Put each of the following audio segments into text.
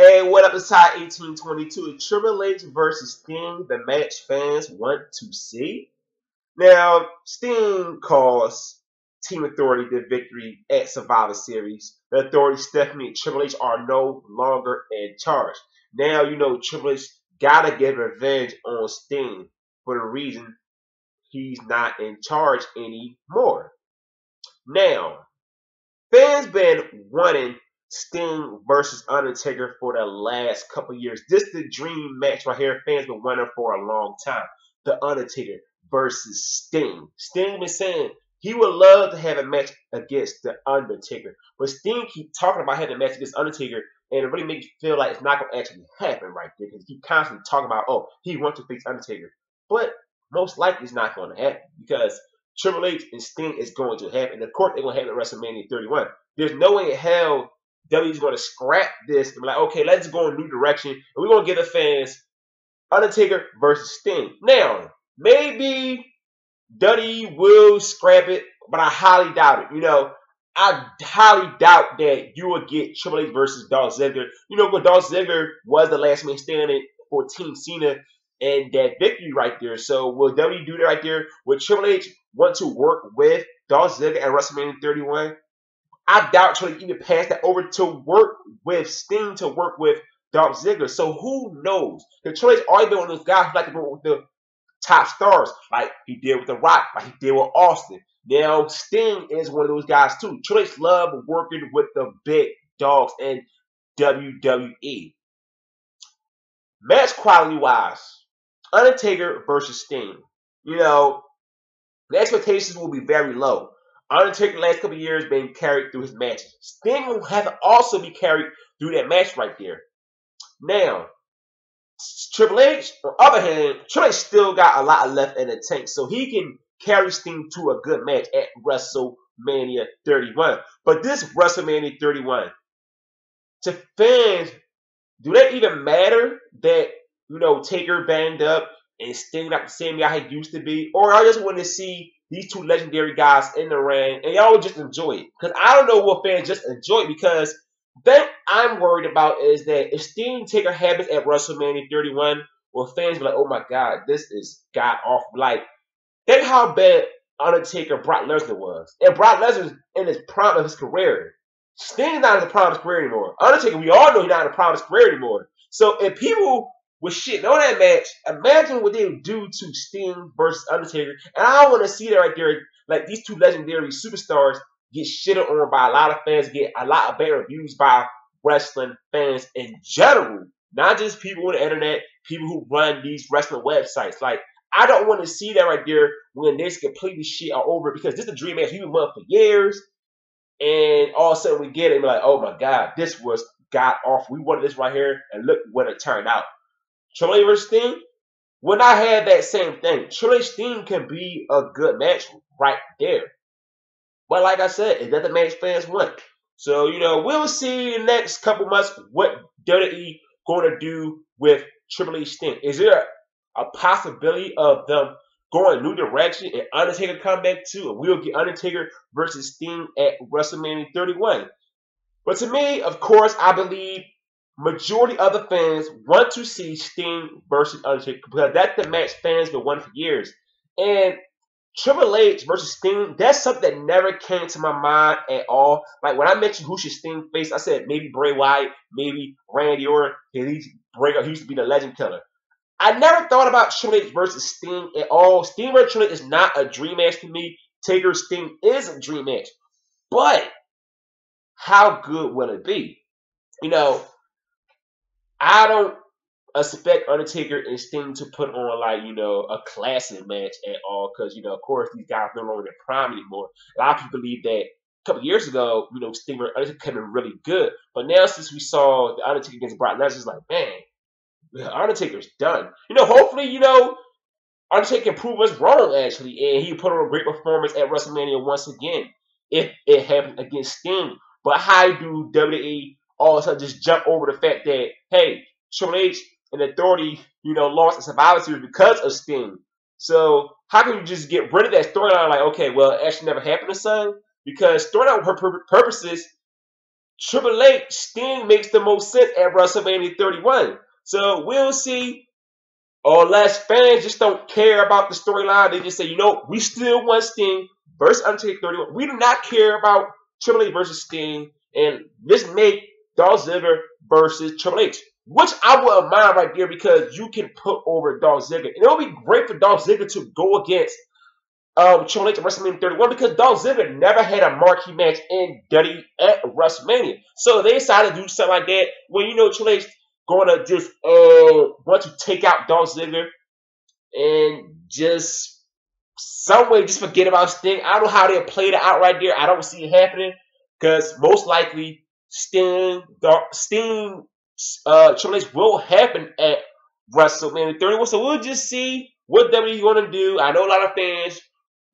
Hey, what up? It's High 1822. Triple H versus Sting, the match fans want to see. Now, Sting cost Team Authority the victory at Survivor Series. The Authority, Stephanie, and Triple H are no longer in charge. Now, Triple H gotta get revenge on Sting for the reason he's not in charge anymore. Now, fans been wanting Sting versus Undertaker for the last couple years. This is the dream match right here. Fans been wanting for a long time. The Undertaker versus Sting. Sting been saying he would love to have a match against the Undertaker, but Sting keep talking about having a match against Undertaker, and it really makes you feel like it's not going to actually happen right there because he constantly talking about, oh, he wants to face Undertaker, but most likely it's not going to happen because Triple H and Sting is going to happen. And of course, they're going to happen at WrestleMania 31. There's no way in hell WWE's going to scrap this and be like, okay, let's go in a new direction. And we're going to give the fans Undertaker versus Sting. Now, maybe WWE will scrap it, but I highly doubt it. I highly doubt that you will get Triple H versus Dolph Ziggler. But Dolph Ziggler was the last man standing for Team Cena and that victory right there. So will WWE do that right there? Will Triple H want to work with Dolph Ziggler at WrestleMania 31? I doubt Triple H even passed that over to work with Sting to work with Dolph Ziggler. So who knows? Because Triple H already been one of those guys who like to go with the top stars, like he did with The Rock, like he did with Austin. Now, Sting is one of those guys too. Triple H loved working with the big dogs in WWE. Match quality wise, Undertaker versus Sting. The expectations will be very low. Undertaker the last couple of years been carried through his matches. Sting will have to also be carried through that match right there. Now, Triple H, on the other hand, Triple H still got a lot left in the tank, so he can carry Sting to a good match at WrestleMania 31. But this WrestleMania 31, to fans, do that even matter that, Taker banged up and Sting not the same guy he used to be? Or I just want to see these two legendary guys in the ring and y'all just enjoy it? Because I don't know what fans just enjoy it, because the thing I'm worried about is that if Sting Taker happens at WrestleMania 31, well, fans be like, oh my God, this is god awful. Like, think how bad Undertaker Brock Lesnar was. And Brock Lesnar's in his prime of his career. Sting's not in the prime of his career anymore. Undertaker, we all know he's not in the prime of his career anymore. So if people was shitting on that match, imagine what they would do to Sting versus Undertaker. And I want to see that right there. Like, these two legendary superstars get shitted on by a lot of fans, get a lot of bad reviews by wrestling fans in general. Not just people on the internet, people who run these wrestling websites. Like, I don't want to see that right there when this completely shit are over, because this is a dream match we've been wanting for years. And all of a sudden we get it and we're like, oh my God, this was god awful. We wanted this right here, and look what it turned out. Triple H versus Sting will not have that same thing. Triple H Sting can be a good match right there. But like I said, is that the match fans want? So, we'll see in the next couple months what WWE going to do with Triple H Sting. Is there a possibility of them going a new direction and Undertaker come back too, and we'll get Undertaker versus Sting at WrestleMania 31? But to me, of course, I believe majority of the fans want to see Sting versus Undertaker, because that's the match fans been wanting for years. And Triple H versus Sting, that's something that never came to my mind at all. Like, when I mentioned who should Sting face, I said maybe Bray Wyatt, maybe Randy Orton. He used to be the legend killer. I never thought about Triple H versus Sting at all. Sting versus Triple H is not a dream match to me. Taker Sting is a dream match. But how good will it be? I don't expect Undertaker and Sting to put on, like, a classic match at all, because, of course, these guys no longer in prime anymore. A lot of people believe that a couple years ago, Sting and Undertaker could have been really good. But now, since we saw the Undertaker against Brock Lesnar, it's like, man, Undertaker's done. Hopefully, Undertaker can prove us wrong, actually, and he put on a great performance at WrestleMania once again, if it happens against Sting. But how do WWE all of a sudden just jump over the fact that, hey, Triple H and Authority, lost a Survivor Series because of Sting? So how can you just get rid of that storyline? Like, okay, well, it actually never happened to son? Because storyline purposes, Triple H, Sting makes the most sense at WrestleMania 31. So we'll see. Unless fans just don't care about the storyline, they just say, we still want Sting versus Undertaker 31. We do not care about Triple H versus Sting, and let's make Dolph Ziggler versus Triple H, which I wouldn't mind right there because you can put over Dolph Ziggler. And it would be great for Dolph Ziggler to go against Triple H at WrestleMania 31 because Dolph Ziggler never had a marquee match in WWE at WrestleMania. So they decided to do something like that when Triple H going to just want to take out Dolph Ziggler and just some way just forget about Sting. I don't know how they played it out right there. I don't see it happening because most likely Sting, Triple H will happen at WrestleMania 31. So we'll just see what WWE going to do. I know a lot of fans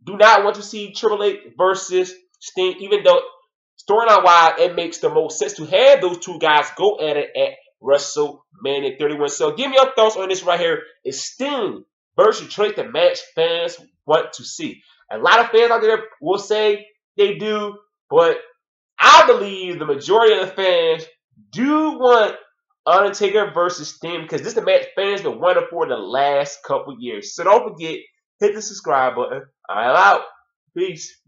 do not want to see Triple H versus Sting, even though storyline-wise, it makes the most sense to have those two guys go at it at WrestleMania 31. So give me your thoughts on this right here. Is Sting versus Triple H the match fans want to see? A lot of fans out there will say they do, but I believe the majority of the fans do want Undertaker versus Sting because this is the match fans been wanting for the last couple years. So don't forget, hit the subscribe button. I'm out. Peace.